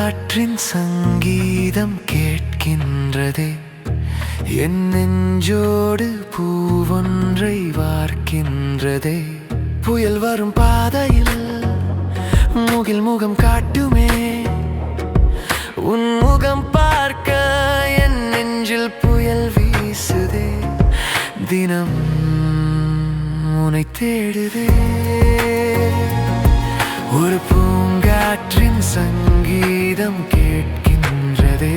பூங்காற்றின் சங்கீதம் கேட்கின்றதே, என் நெஞ்சோடு பூவொன்றை வார்க்கின்றதே. புயல் வரும் பாதையில் முகில் முகம் காட்டுமே, உன் முகம் பார்க்க என் நெஞ்சில் புயல் வீசுதே. தினம் உன்னை தேடுதே, ஒரு பூங்காற்றின் சங்கீதம் கேட்கின்றதே.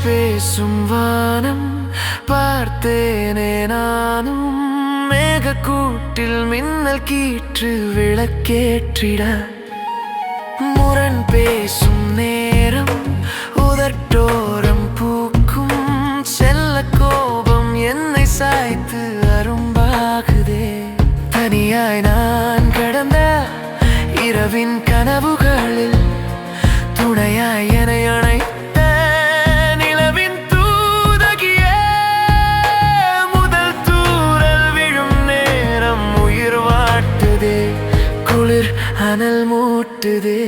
பேசும் வானம் பார்த்தேனே நானும், மேகக்கூட்டில் மின்னல் கீற்று விளக்கேற்றிட. முரண் பேசும் நேரம் உதட்டோரம் பூக்கும், செல்ல கோபம் என்னை சாய்த்து அரும்பாகுதே. தனியாய் நான் கடந்த இரவின் கனவுகளில் துணையாய் என அணைத்த அனல் மூட்டுதே.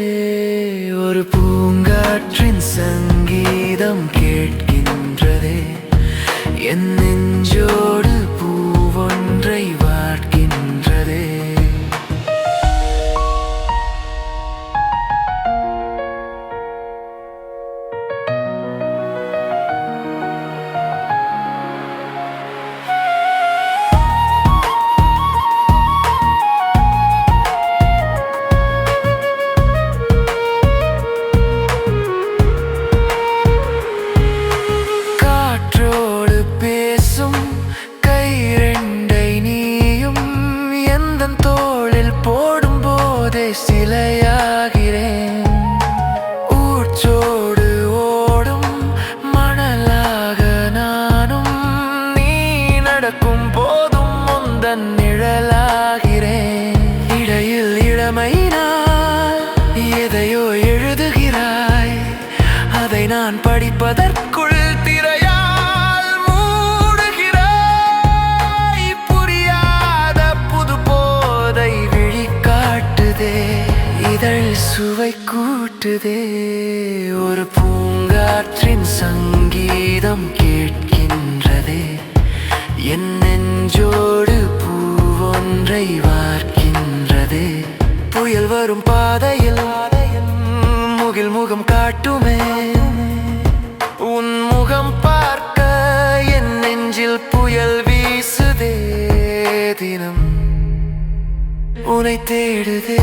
ஒரு பூங்காற்றின் சங்கீதம் கேட்கின்றதே, என் நெஞ்சோடு பூவொன்றை வார்க்கின்றதே. சிலையாகிறேன் ஊற்றோடு ஓடும் மணலாக நானும், நீ நடக்கும் போதும் முந்தன் நிழலாகிறேன். இடையில் இளமையினால் எதையோ எழுதுகிறாய், அதை நான் படிப்பதற்குள் திரையால் மூடுகிறாய். புரியாத புது போதை விழி காட்டுதே, இதழ் சுவை கூட்டுதே. ஒரு பூங்காற்றின் சங்கீதம் கேட்கின்றதே, என் நெஞ்சோடு பூவொன்றை வார்க்கின்றதே. புயல் வரும் பாதையில் முகில் முகம் காட்டுமே, உன் முகம் பார்க்க என் நெஞ்சில் புயல் வீசுதே. தினம் உன்னை தேடுதே.